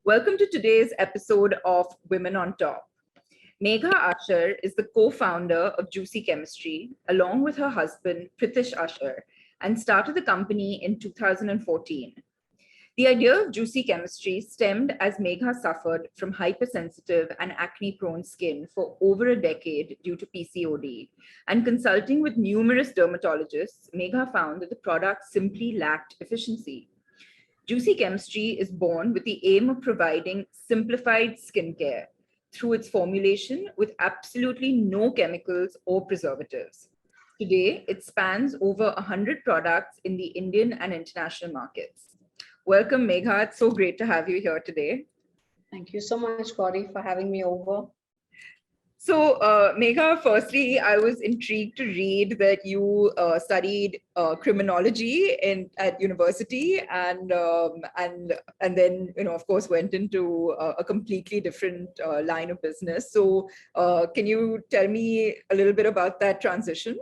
Welcome to today's episode of Women on Top. Megha Asher is the co-founder of Juicy Chemistry, along with her husband, Pritish Asher, and started the company in 2014. The idea of Juicy Chemistry stemmed as Megha suffered from hypersensitive and acne-prone skin for over a decade due to PCOD. And consulting with numerous dermatologists, Megha found that the product simply lacked efficiency. Juicy Chemistry is born with the aim of providing simplified skincare through its formulation with absolutely no chemicals or preservatives. Today, it spans over 100 products in the Indian and international markets. Welcome, Megha. It's so great to have you here today. Thank you so much, Gauri, for having me over. So, Megha, firstly, I was intrigued to read that you studied criminology at university, and then of course, went into a completely different line of business. So, can you tell me a little bit about that transition?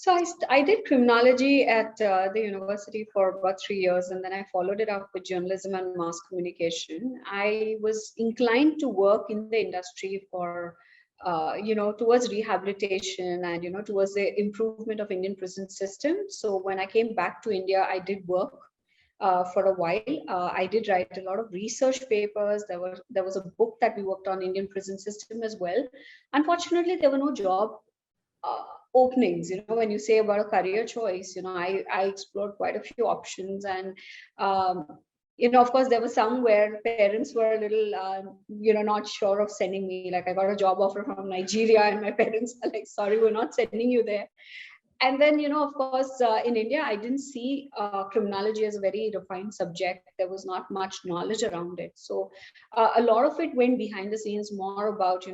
So I did criminology at the university for about 3 years, and then I followed it up with journalism and mass communication. I was inclined to work in the industry for, towards rehabilitation and, towards the improvement of Indian prison system. So when I came back to India, I did work for a while. I did write a lot of research papers. There was a book that we worked on Indian prison system as well. Unfortunately, there were no job openings. When you say about a career choice, I explored quite a few options, and of course there were some where parents were a little not sure of sending me. Like, I got a job offer from Nigeria and my parents are like, sorry, we're not sending you there. And then, of course, in India, I didn't see criminology as a very refined subject. There was not much knowledge around it. So a lot of it went behind the scenes, more about,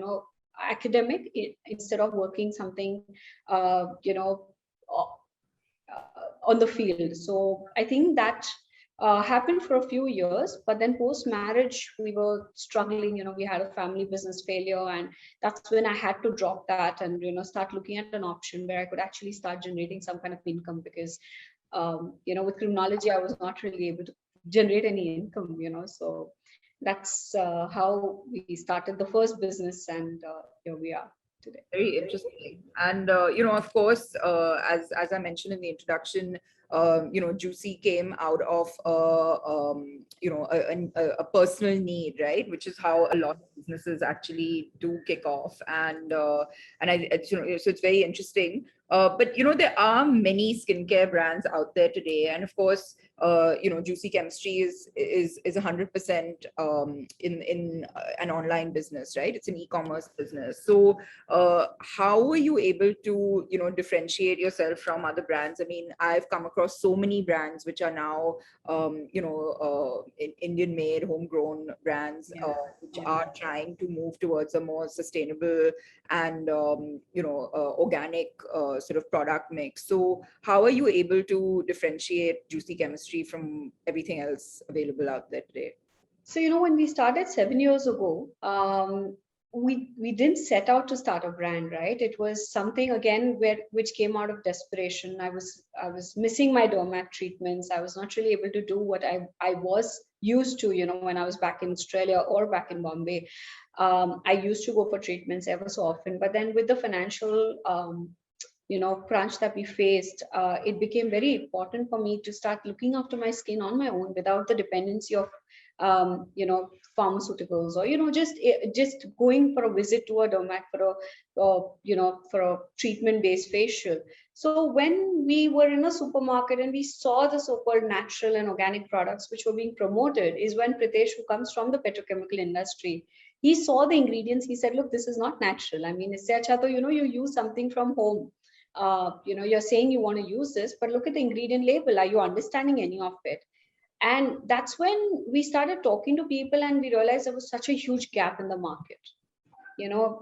academic, instead of working something, on the field. So I think that happened for a few years, but then post marriage we were struggling. We had a family business failure, and that's when I had to drop that and start looking at an option where I could actually start generating some kind of income, because with criminology I was not really able to generate any income. So that's how we started the first business, and here we are today. Very interesting. And, of course, as I mentioned in the introduction, Juicy came out of, a personal need, right? Which is how a lot of businesses actually do kick off. So it's very interesting. But, there are many skincare brands out there today. And of course, Juicy Chemistry is 100% in an online business, right? It's an e-commerce business. So how are you able to differentiate yourself from other brands? I mean, I've come across so many brands which are now Indian made, homegrown brands, which are trying to move towards a more sustainable and organic sort of product mix. So how are you able to differentiate Juicy Chemistry from everything else available out there today? So when we started 7 years ago, we didn't set out to start a brand, right? It was something, again, which came out of desperation. I was missing my dermat treatments. I was not really able to do what I was used to, when I was back in Australia or back in Bombay. I used to go for treatments ever so often, but then with the financial crunch that we faced, it became very important for me to start looking after my skin on my own without the dependency of pharmaceuticals, or just going for a visit to a dermat for a treatment based facial. So when we were in a supermarket and we saw the so-called natural and organic products which were being promoted, is when Pritesh, who comes from the petrochemical industry, he saw the ingredients. He said, look, this is not natural. I mean, it's you use something from home. You're saying you want to use this, but look at the ingredient label. Are you understanding any of it? And that's when we started talking to people, and we realized there was such a huge gap in the market.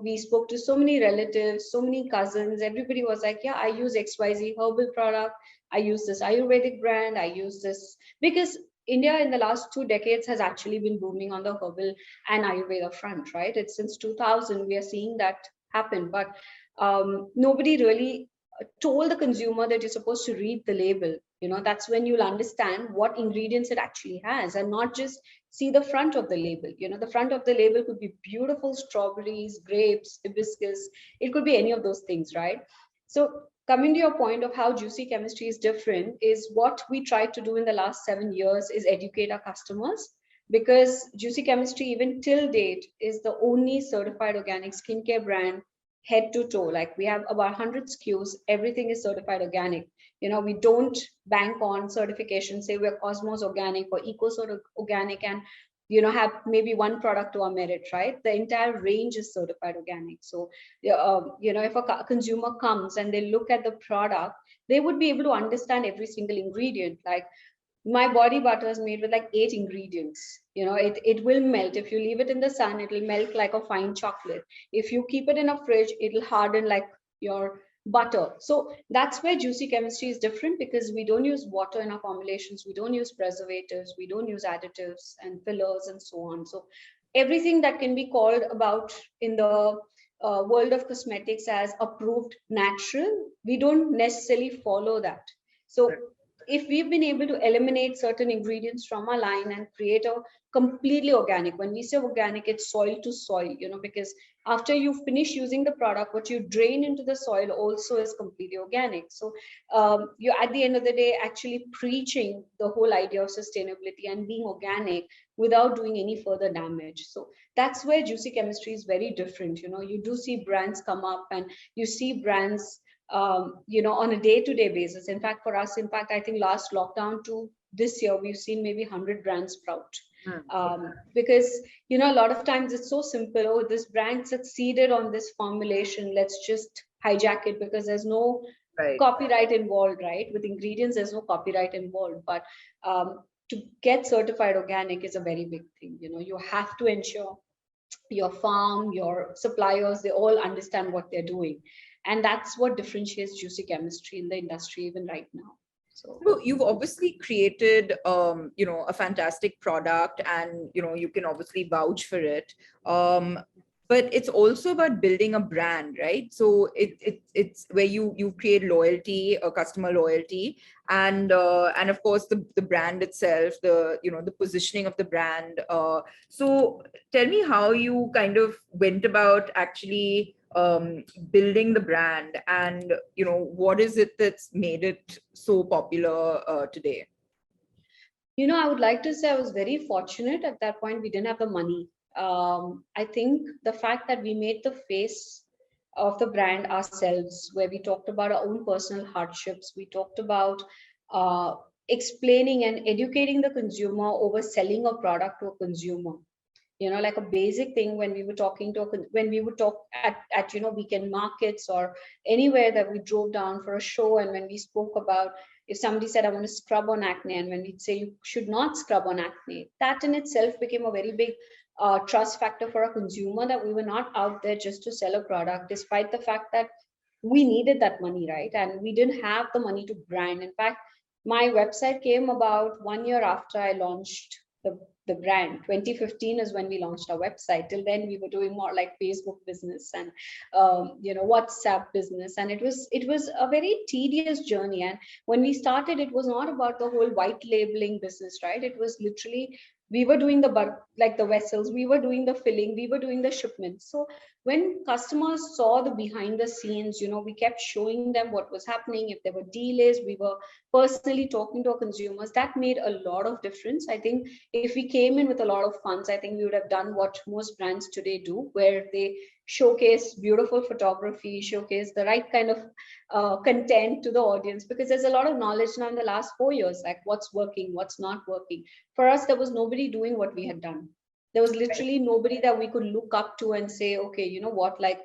We spoke to so many relatives, so many cousins. Everybody was like, yeah, I use XYZ herbal product. I use this Ayurvedic brand. I use this, because India in the last 2 decades has actually been booming on the herbal and Ayurveda front, right? It's since 2000 we are seeing that happen, but nobody really told the consumer that you're supposed to read the label. That's when you'll understand what ingredients it actually has, and not just see the front of the label. The front of the label could be beautiful strawberries, grapes, hibiscus. It could be any of those things, right? So coming to your point of how juicy chemistry is different, is what we tried to do in the last 7 years is educate our customers, because juicy chemistry, even till date, is the only certified organic skincare brand head to toe. Like, we have about 100 SKUs, everything is certified organic. We don't bank on certification, say we're Cosmos Organic or Eco sort of Organic, and have maybe one product to our merit, right? The entire range is certified organic. So if a consumer comes and they look at the product, they would be able to understand every single ingredient. Like, my body butter is made with like 8 ingredients. It will melt if you leave it in the sun. It will melt like a fine chocolate. If you keep it in a fridge, it'll harden like your butter. So that's where juicy chemistry is different, because we don't use water in our formulations, we don't use preservatives, we don't use additives and fillers and so on. So everything that can be called about in the world of cosmetics as approved natural, we don't necessarily follow that. So if we've been able to eliminate certain ingredients from our line and create a completely organic, when we say organic, it's soil to soil, because after you finish using the product, what you drain into the soil also is completely organic. So you're at the end of the day actually preaching the whole idea of sustainability and being organic without doing any further damage. So that's where juicy chemistry is very different. You do see brands come up, and you see brands on a day-to-day basis. In fact, for us, I think last lockdown to this year, we've seen maybe 100 brands sprout. Because, a lot of times it's so simple. Oh, this brand succeeded on this formulation, let's just hijack it, because there's no copyright involved, right? With ingredients, there's no copyright involved. But to get certified organic is a very big thing. You have to ensure your farm, your suppliers, they all understand what they're doing. And that's what differentiates juicy chemistry in the industry even right now. So you've obviously created, a fantastic product, and, you can obviously vouch for it. But it's also about building a brand, right? So it's where you create loyalty, customer loyalty, and of course the brand itself, the positioning of the brand. So tell me how you kind of went about actually building the brand, and what is it that's made it so popular today? I would like to say I was very fortunate. At that point, we didn't have the money. I think the fact that we made the face of the brand ourselves, where we talked about our own personal hardships, we talked about uh, explaining and educating the consumer over selling a product to a consumer. Like a basic thing, when we were talking to when we would talk at weekend markets or anywhere that we drove down for a show, and when we spoke about, if somebody said, I want to scrub on acne, and when we'd say you should not scrub on acne, that in itself became a very big trust factor for a consumer, that we were not out there just to sell a product, despite the fact that we needed that money, right? And we didn't have the money to brand. In fact, my website came about 1 year after I launched the brand. 2015 is when we launched our website. Till then, we were doing more like Facebook business and WhatsApp business, and it was a very tedious journey. And when we started, it was not about the whole white labeling business, right? It was literally, we were doing the vessels, we were doing the filling, we were doing the shipments. So when customers saw the behind the scenes, we kept showing them what was happening. If there were delays, we were personally talking to our consumers. That made a lot of difference. I think if we came in with a lot of funds, I think we would have done what most brands today do, where they showcase beautiful photography, showcase the right kind of content to the audience, because there's a lot of knowledge now in the last 4 years, like what's working, what's not working. For us, there was nobody doing what we had done. There was literally nobody that we could look up to and say, okay, you know what, like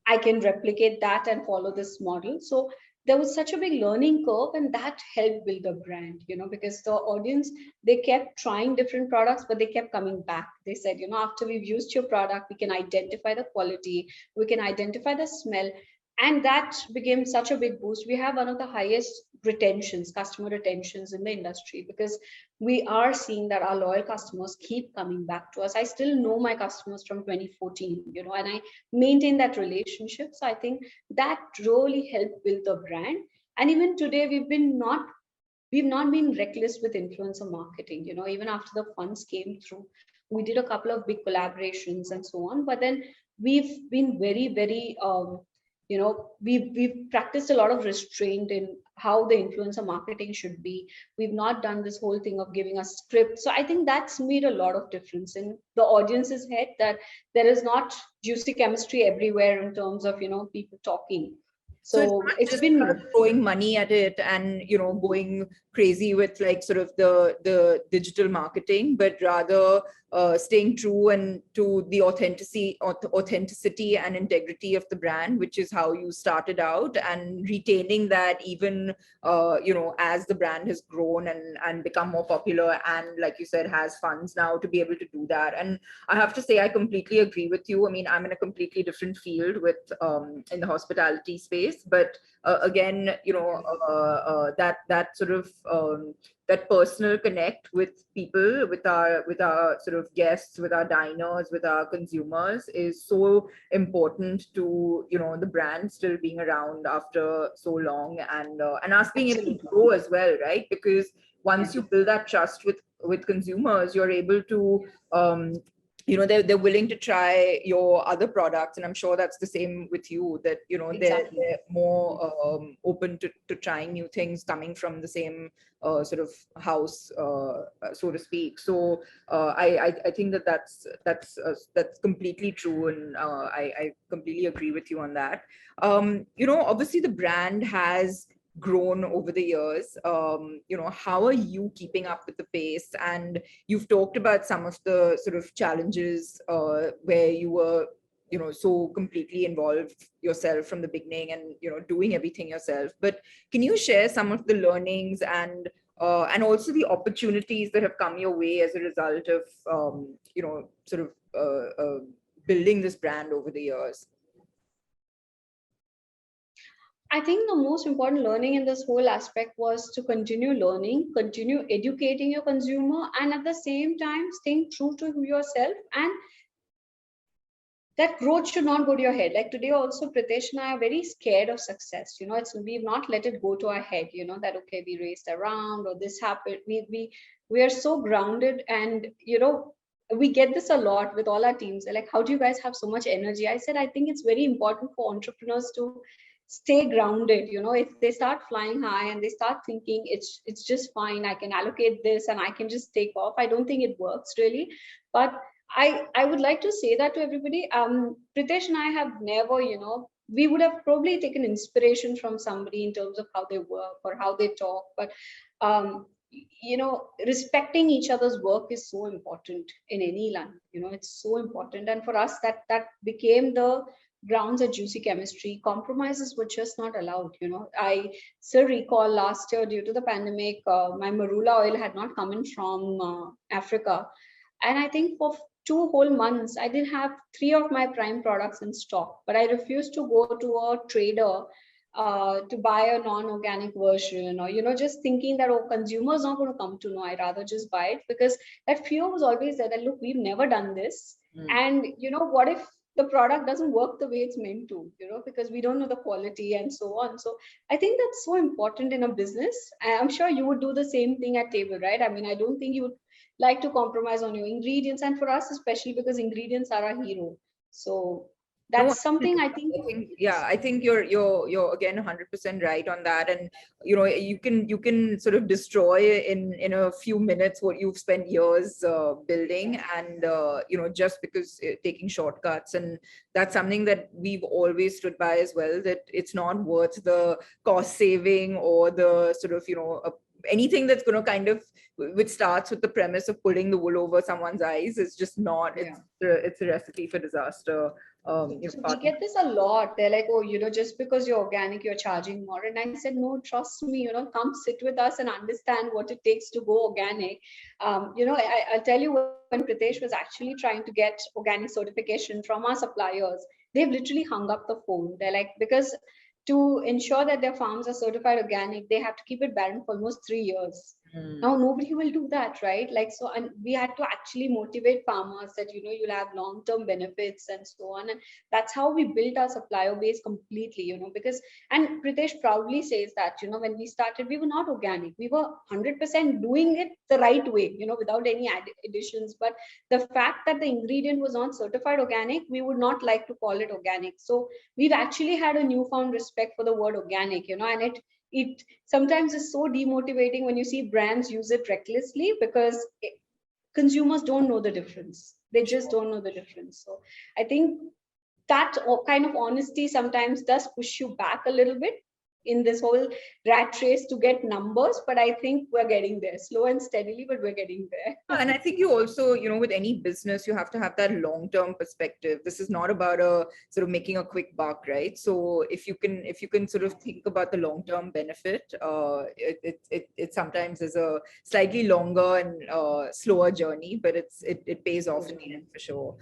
I can replicate that and follow this model. So there was such a big learning curve, and that helped build a brand, because the audience, they kept trying different products, but they kept coming back. They said, after we've used your product, we can identify the quality, we can identify the smell. And that became such a big boost. We have one of the highest customer retentions in the industry, because we are seeing that our loyal customers keep coming back to us. I still know my customers from 2014, and I maintain that relationship. So I think that really helped build the brand. And even today, we've been not we've not been reckless with influencer marketing. Even after the funds came through, we did a couple of big collaborations and so on. But then we've been very, very, we've practiced a lot of restraint in how the influencer marketing should be. We've not done this whole thing of giving a script. So I think that's made a lot of difference in the audience's head, that there is not juicy chemistry everywhere in terms of, people talking. So it's So not it's just been about throwing money at it and going crazy with like sort of the digital marketing, but rather staying true and to the authenticity and integrity of the brand, which is how you started out, and retaining that even as the brand has grown and become more popular, and like you said, has funds now to be able to do that. And I have to say, I completely agree with you. I mean, I'm in a completely different field with in the hospitality space, but again, that sort of that personal connect with people, with our sort of guests, with our diners, with our consumers is so important to the brand still being around after so long, and us being able to absolutely. grow as well, right? Because once you build that trust with consumers, you're able to they're willing to try your other products, and I'm sure that's the same with you, that Exactly. they're more open to trying new things coming from the same sort of house, so to speak. So I think that's completely true, and I completely agree with you on that. Obviously the brand has grown over the years. How are you keeping up with the pace? And you've talked about some of the sort of challenges where you were so completely involved yourself from the beginning, and doing everything yourself. But can you share some of the learnings and also the opportunities that have come your way as a result of sort of building this brand over the years? I think the most important learning in this whole aspect was to continue learning, continue educating your consumer, and at the same time staying true to yourself. And that growth should not go to your head. Like today, also, Pritesh and I are very scared of success. We've not let it go to our head. That okay, we raced around or this happened. We are so grounded, and we get this a lot with all our teams. They're like, how do you guys have so much energy? I said, I think it's very important for entrepreneurs to stay grounded. If they start flying high and they start thinking it's just fine, I can allocate this and I can just take off, I don't think it works really. But I would like to say that to everybody. Pritesh and I have never, we would have probably taken inspiration from somebody in terms of how they work or how they talk, but respecting each other's work is so important in any line. It's so important, and for us, that became the grounds of juicy chemistry. Compromises were just not allowed. I still recall last year, due to the pandemic, my marula oil had not come in from Africa, and I think for 2 whole months, I didn't have 3 of my prime products in stock. But I refused to go to a trader to buy a non-organic version, or just thinking that consumers not going to come to know. I rather just buy it, because that fear was always there. That look, we've never done this, and what if the product doesn't work the way it's meant to? Because we don't know the quality and so on. So I think that's so important in a business. I'm sure you would do the same thing at table, right? I mean, I don't think you would like to compromise on your ingredients, and for us especially, because ingredients are our hero. So No, that's something I think. yeah, I think you're again 100% right on that. And you can sort of destroy in a few minutes what you've spent years building, and just because taking shortcuts. And that's something that we've always stood by as well, that it's not worth the cost saving or the sort of anything that's going to kind of, which starts with the premise of pulling the wool over someone's eyes, is just not. Yeah. It's a recipe for disaster. So we get this a lot. They're like, oh, just because you're organic, you're charging more. And I said, no, trust me, come sit with us and understand what it takes to go organic. I'll tell you, when Pritesh was actually trying to get organic certification from our suppliers, they've literally hung up the phone. They're like, because to ensure that their farms are certified organic, they have to keep it barren for almost 3 years. Now nobody will do that, right? Like, so, and we had to actually motivate farmers that, you'll have long-term benefits and so on. And that's how we built our supplier base completely, because, and Pritesh proudly says that, when we started, we were not organic. We were 100% doing it the right way, without any additions. But the fact that the ingredient was not certified organic, we would not like to call it organic. So we've actually had a newfound respect for the word organic, and it sometimes is so demotivating when you see brands use it recklessly, because consumers don't know the difference. They just don't know the difference. So I think that kind of honesty sometimes does push you back a little bit in this whole rat race to get numbers. But I think we're getting there, slow and steadily, but we're getting there. And I think you also, with any business, you have to have that long-term perspective. This is not about a sort of making a quick buck, right? So if you can sort of think about the long-term benefit, it sometimes is a slightly longer and slower journey, but it pays off in the end for sure.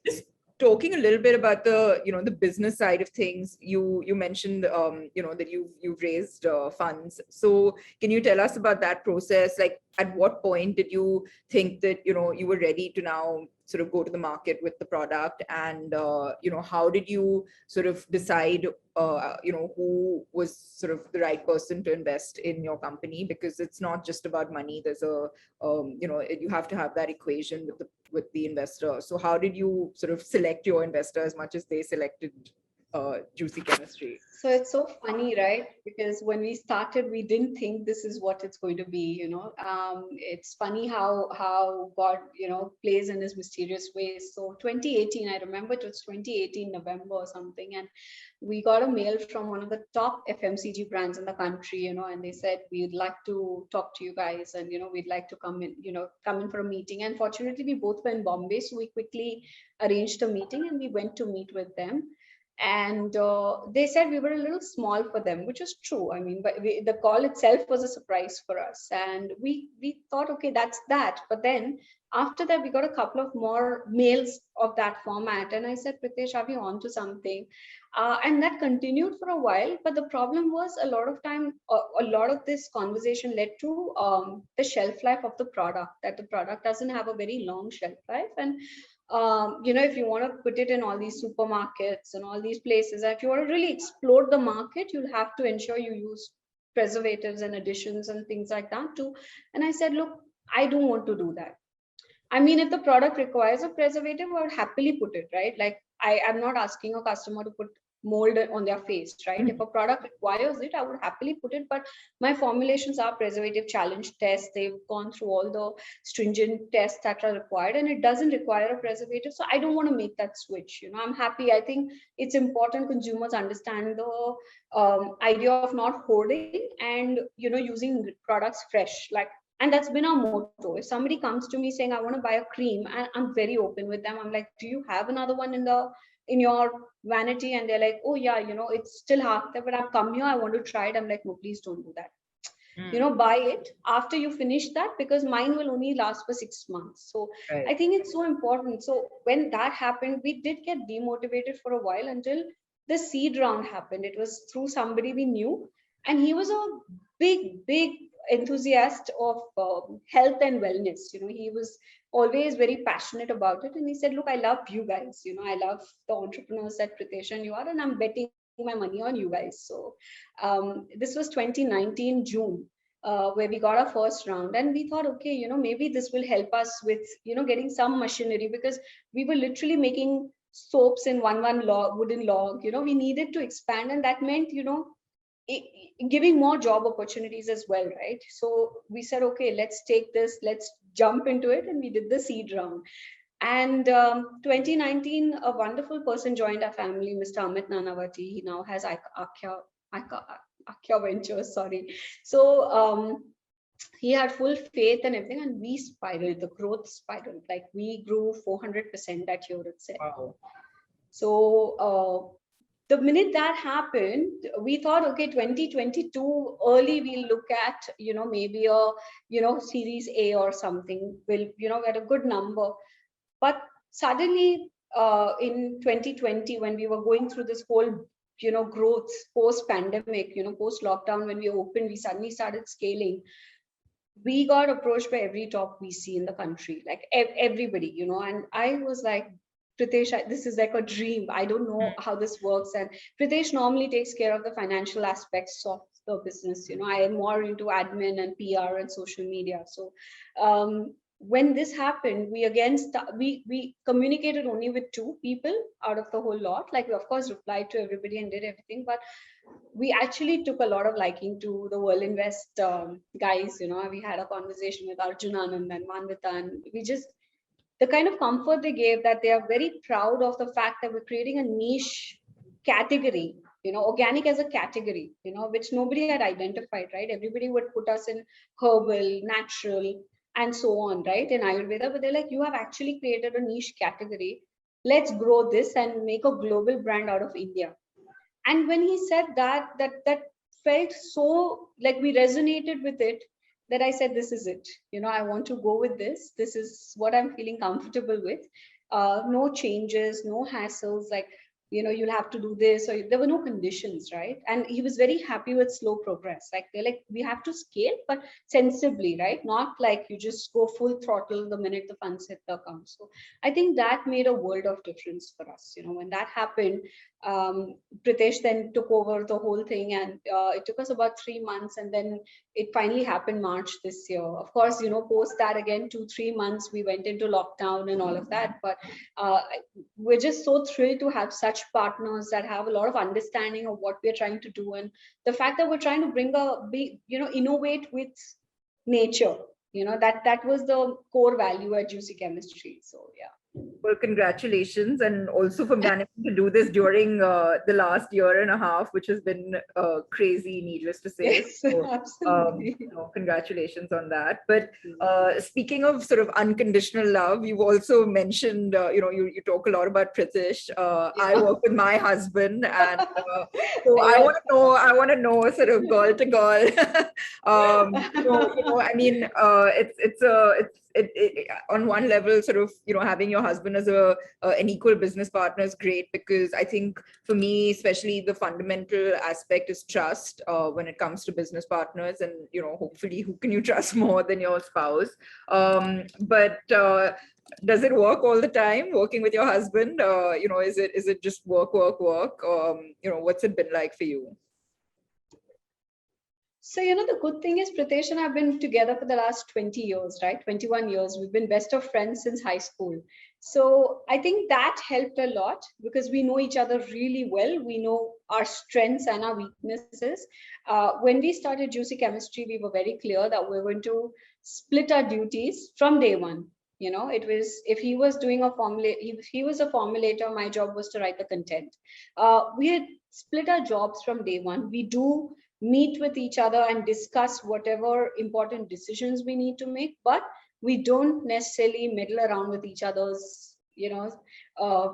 Just talking a little bit about the business side of things, you mentioned that you've raised funds. So can you tell us about that process? Like, at what point did you think that you were ready to now sort of go to the market with the product, and how did you sort of decide who was sort of the right person to invest in your company? Because it's not just about money. There's you have to have that equation with the investor. So how did you sort of select your investor as much as they selected Juicy Chemistry? So it's so funny, right? Because when we started, we didn't think this is what it's going to be. It's funny how God, plays in His mysterious ways. So 2018, I remember it was 2018 November or something, and we got a mail from one of the top FMCG brands in the country, and they said, we'd like to talk to you guys, and we'd like to come in for a meeting. And fortunately, we both were in Bombay, so we quickly arranged a meeting and we went to meet with them. And they said we were a little small for them, which is true. I mean, but the call itself was a surprise for us, and we thought, okay, that's that. But then after that, we got a couple of more mails of that format, and I said, Pritesh, are we on to something? And that continued for a while. But the problem was, a lot of time, a lot of this conversation led to the shelf life of the product. That the product doesn't have a very long shelf life, and if you want to put it in all these supermarkets and all these places, if you want to really explore the market, you'll have to ensure you use preservatives and additions and things like that too. And I said, look, I don't want to do that. I mean, if the product requires a preservative, I would happily put it, right? Like, I am not asking a customer to put mold on their face, right? If a product requires it, I would happily put it. But my formulations are preservative challenge tests. They've gone through all the stringent tests that are required, and it doesn't require a preservative. So I don't want to make that switch. I'm happy. I think it's important consumers understand the idea of not hoarding and using products fresh. And that's been our motto. If somebody comes to me saying, I want to buy a cream, and I'm very open with them. I'm like, do you have another one in your vanity? And they're like, oh yeah, it's still half there, but I've come here, I want to try it. I'm like, no, please don't do that. Buy it after you finish that, because mine will only last for 6 months. So Right. I think it's so important. So when that happened, we did get demotivated for a while until the seed round happened. It was through somebody we knew, and he was a big enthusiast of health and wellness. He was always very passionate about it, and he said, look, I love you guys. I love the entrepreneurs that Pritesh and you are, and I'm betting my money on you guys. So this was 2019 June, where we got our first round, and we thought, okay, maybe this will help us with getting some machinery, because we were literally making soaps in one log, wooden log. We needed to expand, and that meant giving more job opportunities as well, right? So we said, okay, let's take this, let's jump into it, and we did the seed round. And 2019, a wonderful person joined our family, Mr. Amit Nanavati. He now has Akhya Ventures, sorry. So he had full faith and everything, and we spiraled, the growth spiraled. Like, we grew 400% that year itself. Wow. So the minute that happened, we thought, okay, 2022 early, we'll look at, maybe a, series A or something. We'll, get a good number. But suddenly in 2020, when we were going through this whole, growth post pandemic, post lockdown, when we opened, we suddenly started scaling. we got approached by every top VC in the country, like everybody, and I was like, Pritesh, this is like a dream. I don't know how this works. And Pritesh normally takes care of the financial aspects of the business. I am more into admin and PR and social media. So when this happened, we again we communicated only with two people out of the whole lot. Like we of course replied to everybody and did everything, but we actually took a lot of liking to the World Invest guys. We had a conversation with Arjun Anand and Manvita, and we just, the kind of comfort they gave, that they are very proud of the fact that we're creating a niche category, organic as a category, which nobody had identified, right? Everybody would put us in herbal, natural, and so on, right? In Ayurveda, but they're like, you have actually created a niche category. Let's grow this and make a global brand out of India. And when he said that felt so like we resonated with it, that I said, this is it. I want to go with this. This is what I'm feeling comfortable with. No changes, no hassles. Like, you'll have to do this, or there were no conditions, right? And he was very happy with slow progress. Like, they're like, we have to scale, but sensibly, right? Not like you just go full throttle the minute the funds hit the account. So I think that made a world of difference for us. When that happened, Pritesh then took over the whole thing, and it took us about 3 months, and then it finally happened March this year. Of course, post that again, 2-3 months, we went into lockdown and all of that. But uh, we're just so thrilled to have such partners that have a lot of understanding of what we're trying to do, and the fact that we're trying to innovate with nature. That was the core value at Juicy Chemistry. So yeah. Well, congratulations, and also for managing to do this during the last year and a half, which has been crazy, needless to say. Yes, So, absolutely. congratulations on that. But speaking of sort of unconditional love, you've also mentioned, you talk a lot about Pritish. I Yeah. work with my husband, and so I Yes. want to know, sort of girl to girl. I mean, on one level, sort of, having your husband as an equal business partner is great, because I think for me, especially, the fundamental aspect is trust when it comes to business partners, and hopefully, who can you trust more than your spouse? But does it work all the time working with your husband? Is it just work, work, work? What's it been like for you? So, the good thing is Pritesh and I have been together for the last 20 years, right? 21 years. We've been best of friends since high school. So I think that helped a lot, because we know each other really well. We know our strengths and our weaknesses. When we started Juicy Chemistry, we were very clear that we were going to split our duties from day one. It was, if he was doing a formula, if he was a formulator, my job was to write the content. We had split our jobs from day one. We do meet with each other and discuss whatever important decisions we need to make, but we don't necessarily meddle around with each other's uh,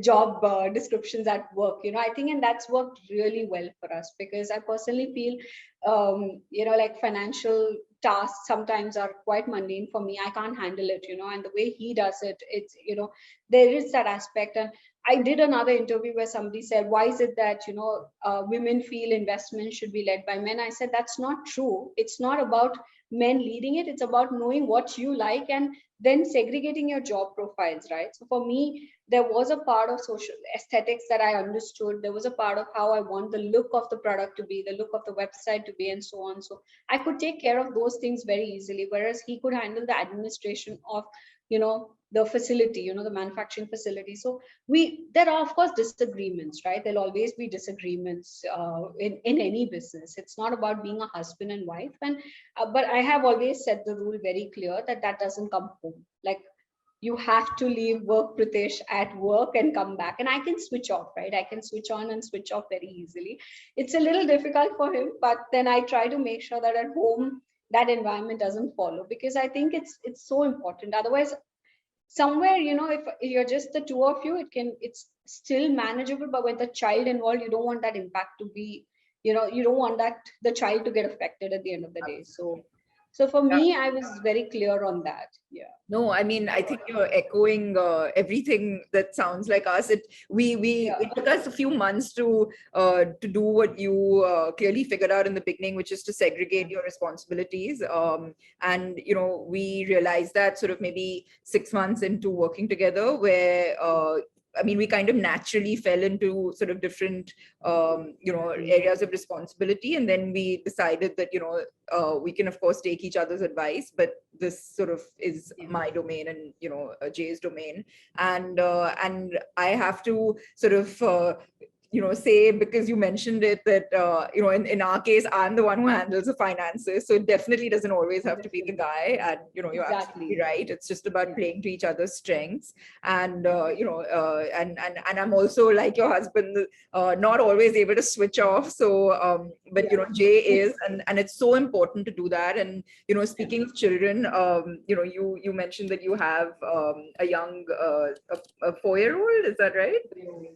job descriptions at work. I think, and that's worked really well for us, because I personally feel like financial tasks sometimes are quite mundane for me. I can't handle it, and the way he does it, it's there is that aspect. And I did another interview where somebody said, why is it that, women feel investment should be led by men? I said, that's not true. It's not about men leading it. It's about knowing what you like and then segregating your job profiles, right? So for me, there was a part of social aesthetics that I understood. There was a part of how I want the look of the product to be, the look of the website to be, and so on. So I could take care of those things very easily, whereas he could handle the administration of, the facility, the manufacturing facility. So there are of course disagreements, right? There'll always be disagreements in any business. It's not about being a husband and wife. And but I have always set the rule very clear that that doesn't come home. Like, you have to leave work, Pritesh, at work and come back. And I can switch off, right? I can switch on and switch off very easily. It's a little difficult for him, but then I try to make sure that at home that environment doesn't follow, because I think it's so important. Otherwise, somewhere, if you're just the two of you, it's still manageable. But with the child involved, you don't want that impact to be, you don't want that the child to get affected at the end of the day. So So for me, I was very clear on that. Yeah. No, I mean, I think you're echoing everything that sounds like us. It took us a few months to do what you clearly figured out in the beginning, which is to segregate your responsibilities. And we realized that sort of maybe 6 months into working together, where I mean, we kind of naturally fell into sort of different, areas of responsibility, and then we decided that we can of course take each other's advice, but this sort of is my domain and Jay's domain, and I have to sort of say, because you mentioned it, that in our case I'm the one who handles the finances, so it definitely doesn't always have to be the guy, and you're absolutely right, it's just about playing to each other's strengths, and and I'm also like your husband, not always able to switch off, so but Jay is, and it's so important to do that. And speaking of children, you mentioned that you have a young a 4-year-old, is that right?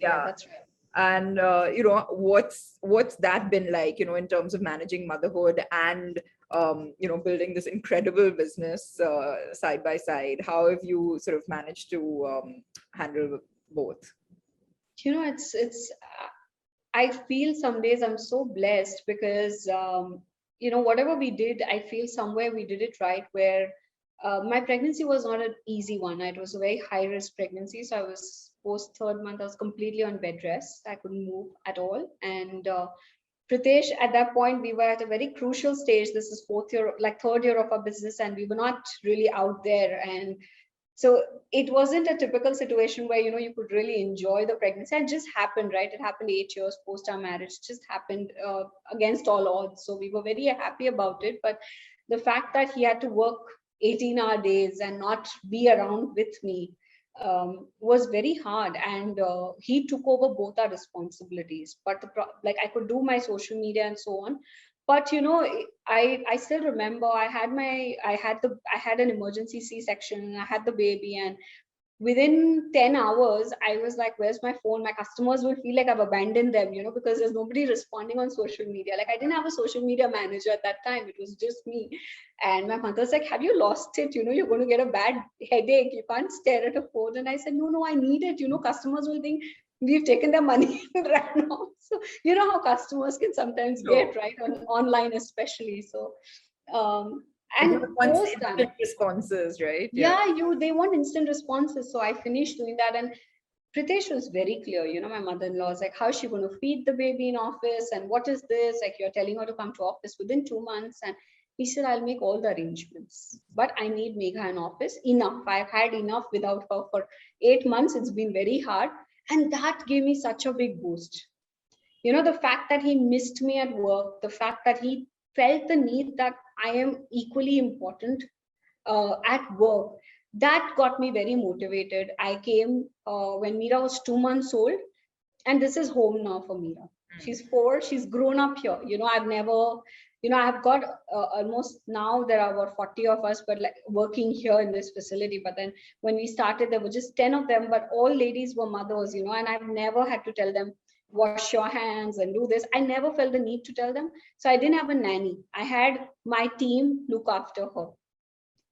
Yeah, that's right. And what's that been like, in terms of managing motherhood and building this incredible business side by side? How have you sort of managed to handle both? It's I feel some days I'm so blessed because whatever we did, I feel somewhere we did it right. Where my pregnancy was not an easy one. It was a very high risk pregnancy. So I was post third month, I was completely on bed rest. I couldn't move at all. And Pritesh, at that point, we were at a very crucial stage. This is third year of our business, and we were not really out there. And so it wasn't a typical situation where you could really enjoy the pregnancy. It just happened, right? It happened 8 years post our marriage. It just happened against all odds. So we were very happy about it. But the fact that he had to work 18-hour days and not be around with me was very hard, and he took over both our responsibilities. But like I could do my social media and so on, but I still remember I had an emergency C-section, and I had the baby, and within 10 hours I was like, where's my phone? My customers will feel like I've abandoned them, because there's nobody responding on social media. Like, I didn't have a social media manager at that time, it was just me. And my mother's like, have you lost it? You're going to get a bad headache, you can't stare at a phone. And I said, no, I need it. Customers will think we've taken their money and ran off. So how customers can sometimes get, right, online especially. So and post instant responses, right? they want instant responses. So I finished doing that, and Pritesh was very clear. My mother-in-law was like, how's she going to feed the baby in office, and what is this, like, you're telling her to come to office within 2 months. And he said, I'll make all the arrangements, but I need Megha in office enough. I've had enough without her for 8 months. It's been very hard, and that gave me such a big boost. The fact that he missed me at work, the fact that he felt the need that I am equally important at work, that got me very motivated. I came when Meera was 2 months old, and this is home now for Meera. She's 4, she's grown up here. I've got almost, now there are about 40 of us, but like working here in this facility. But then when we started, there were just 10 of them, but all ladies were mothers, and I've never had to tell them, wash your hands and do this. I never felt the need to tell them. So I didn't have a nanny. I had my team look after her.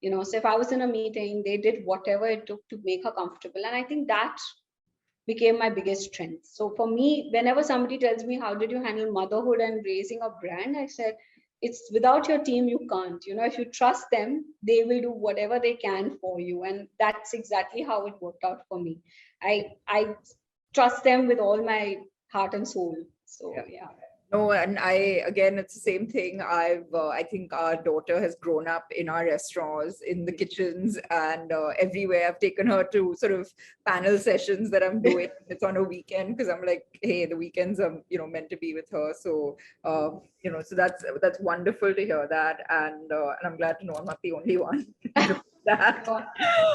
So if I was in a meeting, they did whatever it took to make her comfortable. And I think that became my biggest strength. So for me, whenever somebody tells me, how did you handle motherhood and raising a brand? I said, it's without your team, you can't. If you trust them, they will do whatever they can for you. And that's exactly how it worked out for me. I trust them with all my heart and soul. So yeah. No, and again, it's the same thing. I think our daughter has grown up in our restaurants, in the kitchens, and everywhere. I've taken her to sort of panel sessions that I'm doing. It's on a weekend because I'm like, hey, the weekends are meant to be with her. So so that's wonderful to hear that, and I'm glad to know I'm not the only one. That.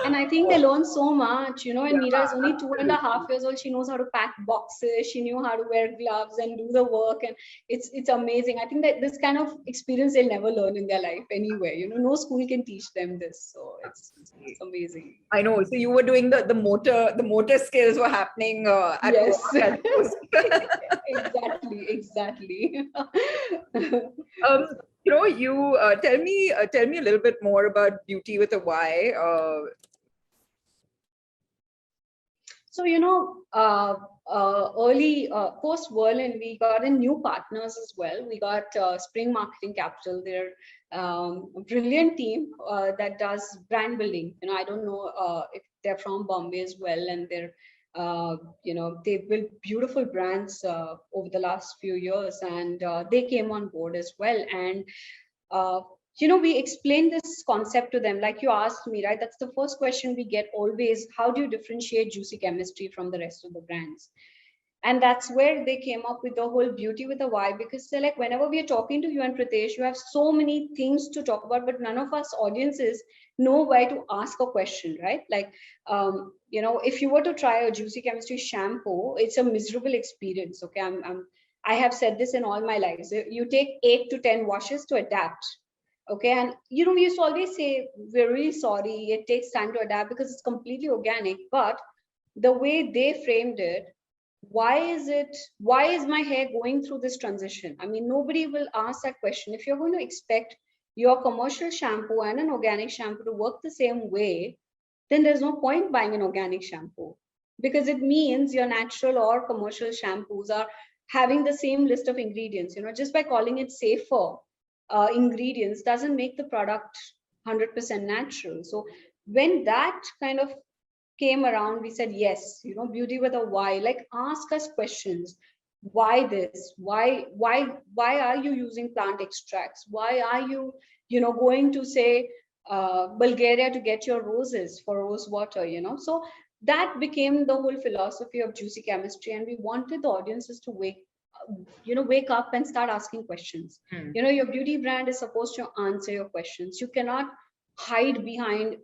And I think they learn so much, and Meera is only 2.5 years old. She knows how to pack boxes. She knew how to wear gloves and do the work. And it's amazing. I think that this kind of experience they'll never learn in their life anywhere. No school can teach them this. So it's amazing. I know. So you were doing the motor skills were happening at work. Exactly. You tell me a little bit more about Beauty with a Y. So, early post Berlin, we got in new partners as well. We got Spring Marketing Capital. They're a brilliant team that does brand building. I don't know if they're from Bombay as well, and they've built beautiful brands over the last few years, and they came on board as well. And uh, we explain this concept to them, like you asked me, right? That's the first question we get always. How do you differentiate Juicy Chemistry from the rest of the brands? And that's where they came up with the whole Beauty with a Y, because they're like, whenever we are talking to you and Pritesh, you have so many things to talk about, but none of us audiences know where to ask a question, right? Like, if you were to try a Juicy Chemistry shampoo, it's a miserable experience. Okay, I have said this in all my lives. You take 8 to 10 washes to adapt. Okay, and we used to always say, we're really sorry, it takes time to adapt because it's completely organic. But the way they framed it, why is my hair going through this transition? I mean, nobody will ask that question. If you're going to expect your commercial shampoo and an organic shampoo to work the same way, then there's no point buying an organic shampoo, because it means your natural or commercial shampoos are having the same list of ingredients. Just by calling it safer ingredients doesn't make the product 100% natural. So when that kind of came around, we said, yes, Beauty with a Y, like, ask us questions. Why this? Why are you using plant extracts? Why are you, going to say Bulgaria to get your roses for rose water, So that became the whole philosophy of Juicy Chemistry. And we wanted the audiences to wake up and start asking questions. Your beauty brand is supposed to answer your questions. You cannot hide behind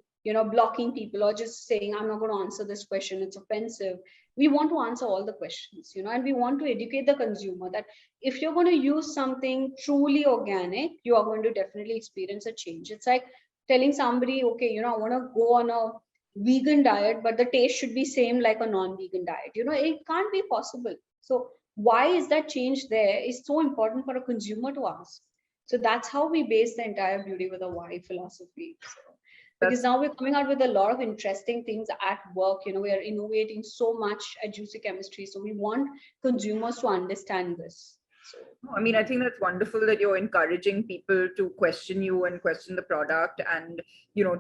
blocking people or just saying, I'm not going to answer this question, it's offensive. We want to answer all the questions, and we want to educate the consumer that if you're going to use something truly organic, you are going to definitely experience a change. It's like telling somebody, okay, I want to go on a vegan diet, but the taste should be same like a non-vegan diet. It can't be possible. So why is that change there is so important for a consumer to ask. So that's how we base the entire Beauty with a Y philosophy. So, because That's now we're coming out with a lot of interesting things at work. We are innovating so much at Juicy Chemistry, so we want consumers to understand this. So I mean, I think that's wonderful that you're encouraging people to question you and question the product, and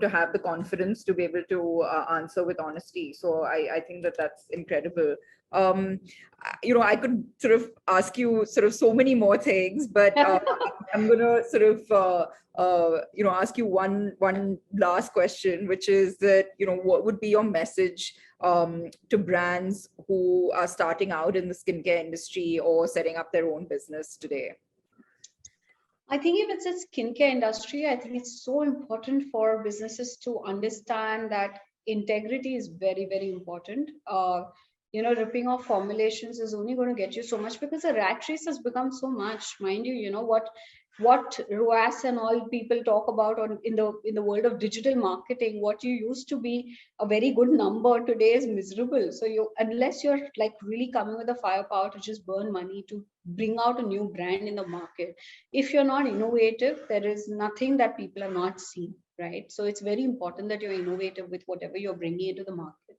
to have the confidence to be able to answer with honesty. So I think that that's incredible. Um, I could sort of ask you sort of so many more things, but I'm gonna sort of ask you one last question, which is that what would be your message to brands who are starting out in the skincare industry or setting up their own business today? I think if it's a skincare industry, I think it's so important for businesses to understand that integrity is very, very important. Ripping off formulations is only going to get you so much, because the rat race has become so much. Mind you, what ROAS and all people talk about in the world of digital marketing, what you used to be a very good number today is miserable. So unless you're like really coming with the firepower to just burn money to bring out a new brand in the market, if you're not innovative, there is nothing that people are not seeing, right? So it's very important that you're innovative with whatever you're bringing into the market.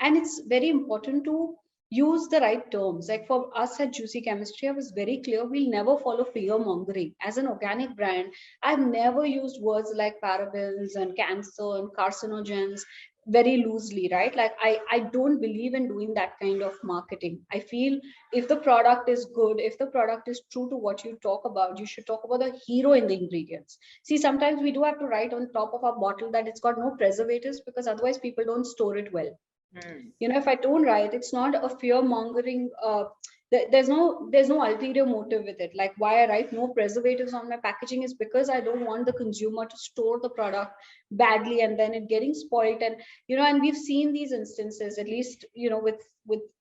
And it's very important to use the right terms. Like for us at Juicy Chemistry, I was very clear, we'll never follow fear mongering. As an organic brand, I've never used words like parabens and cancer and carcinogens very loosely, right? Like I don't believe in doing that kind of marketing. I feel if the product is good, if the product is true to what you talk about, you should talk about the hero in the ingredients. See, sometimes we do have to write on top of our bottle that it's got no preservatives, because otherwise people don't store it well. If I don't write, it's not a fear mongering. There's no ulterior motive with it. Like, why I write no preservatives on my packaging is because I don't want the consumer to store the product badly and then it getting spoiled. And we've seen these instances, at least with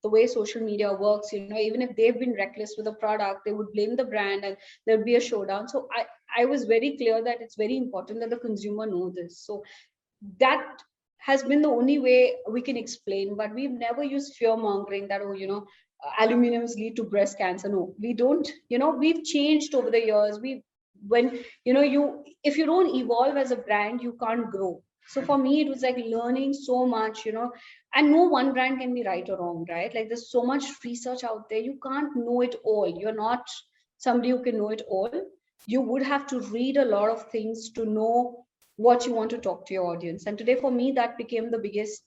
the way social media works. Even if they've been reckless with the product, they would blame the brand and there'd be a showdown. So I was very clear that it's very important that the consumer know this. So that has been the only way we can explain. But we've never used fear mongering that, aluminums lead to breast cancer. No, we don't. We've changed over the years. when if you don't evolve as a brand, you can't grow. So for me, it was like learning so much, and no one brand can be right or wrong, right? Like there's so much research out there. You can't know it all. You're not somebody who can know it all. You would have to read a lot of things to know what you want to talk to your audience. And today, for me, that became the biggest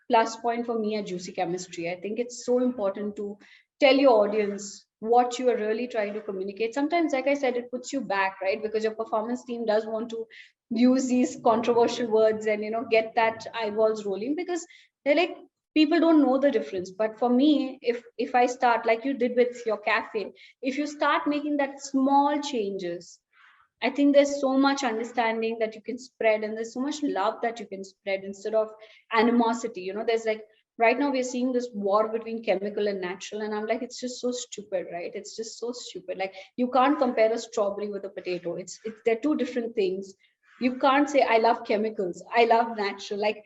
plus point for me at Juicy Chemistry. I think it's so important to tell your audience what you are really trying to communicate. Sometimes, like I said, it puts you back, right? Because your performance team does want to use these controversial words and get that eyeballs rolling, because they're like, people don't know the difference. But for me, if I start like you did with your cafe, if you start making that small changes, I think there's so much understanding that you can spread, and there's so much love that you can spread instead of animosity. There's like right now we're seeing this war between chemical and natural, and I'm like, it's just so stupid, right? It's just so stupid. Like you can't compare a strawberry with a potato. It's they're two different things. You can't say I love chemicals, I love natural. Like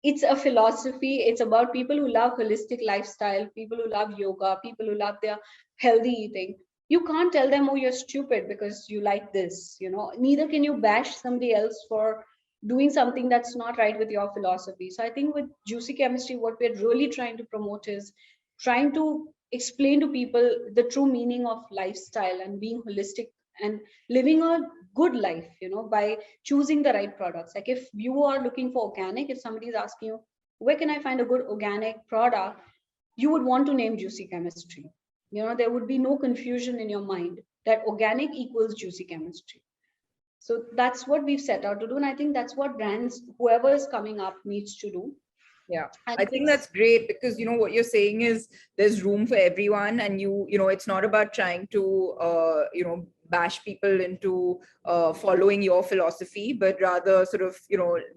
it's a philosophy. It's about people who love holistic lifestyle, people who love yoga, people who love their healthy eating. You can't tell them, oh, you're stupid because you like this. Neither can you bash somebody else for doing something that's not right with your philosophy. So I think with Juicy Chemistry, what we're really trying to promote is trying to explain to people the true meaning of lifestyle and being holistic and living a good life, by choosing the right products. Like if you are looking for organic, if somebody is asking you, where can I find a good organic product, you would want to name Juicy Chemistry. There would be no confusion in your mind that organic equals Juicy Chemistry. So that's what we've set out to do. And I think that's what brands, whoever is coming up, needs to do. Yeah, And I think that's great, because what you're saying is there's room for everyone, and it's not about trying to bash people into following your philosophy, but rather sort of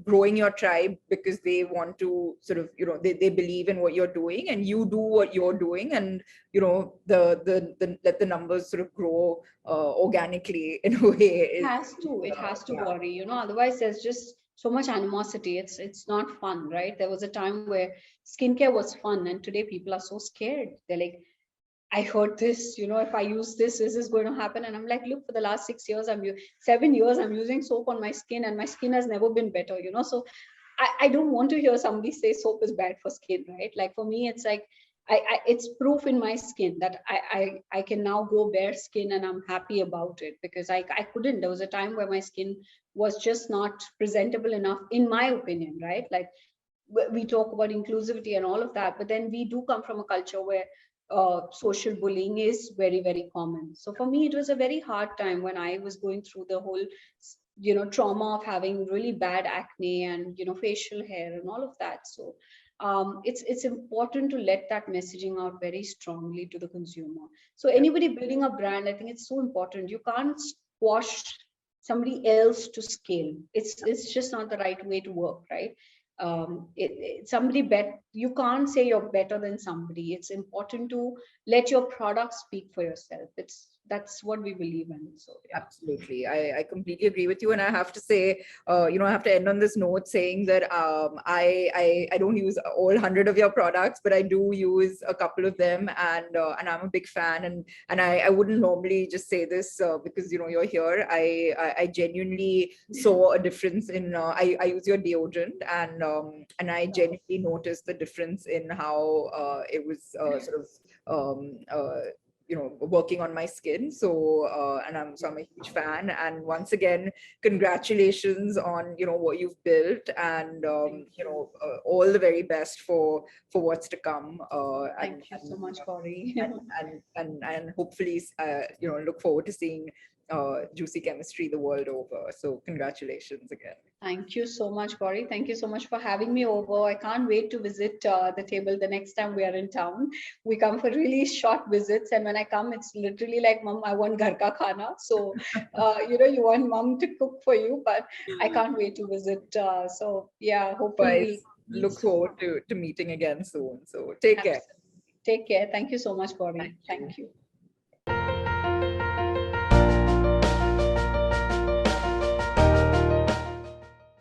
growing your tribe, because they want to sort of they believe in what you're doing, and you do what you're doing, and the let the numbers sort of grow organically in a way. It has to Yeah. worry, otherwise there's just so much animosity. It's not fun, right? There was a time where skincare was fun, and today people are so scared. They're like, I heard this, if I use this is going to happen. And I'm like, look, for the last 6 years, 7 years, I'm using soap on my skin, and my skin has never been better. So I don't want to hear somebody say soap is bad for skin, right? Like for me, it's like it's proof in my skin that I can now grow bare skin, and I'm happy about it, because I couldn't. There was a time where my skin was just not presentable enough, in my opinion, right? Like we talk about inclusivity and all of that, but then we do come from a culture where social bullying is very, very common. So for me, it was a very hard time when I was going through the whole trauma of having really bad acne and facial hair and all of that. So it's important to let that messaging out very strongly to the consumer. So anybody building a brand, I think it's so important. You can't squash somebody else to scale. It's just not the right way to work, right? Somebody bet You can't say you're better than somebody. It's important to let your product speak for yourself. That's what we believe in. So yeah. Absolutely. I completely agree with you. And I have to say, I have to end on this note saying that I don't use all 100 of your products, but I do use a couple of them, and I'm a big fan. And I wouldn't normally just say this because you're here. I genuinely saw a difference in I use your deodorant, and I genuinely noticed the difference in how it was sort of working on my skin. So I'm a huge fan, and once again, congratulations on what you've built, and all the very best for what's to come. Thank you so much, Corey. And hopefully look forward to seeing Juicy Chemistry the world over. So congratulations again. Thank you so much, Corey. Thank you so much for having me over. I can't wait to visit the table the next time we are in town. We come for really short visits, and when I come, it's literally like, Mom, I want ghar ka khana. So, you want Mom to cook for you, but I can't wait to visit. So, yeah, hopefully But we'll meet look soon. forward to meeting again soon. So take care. Absolutely. Take care. Thank you so much, Corey. Thank you. Thank you.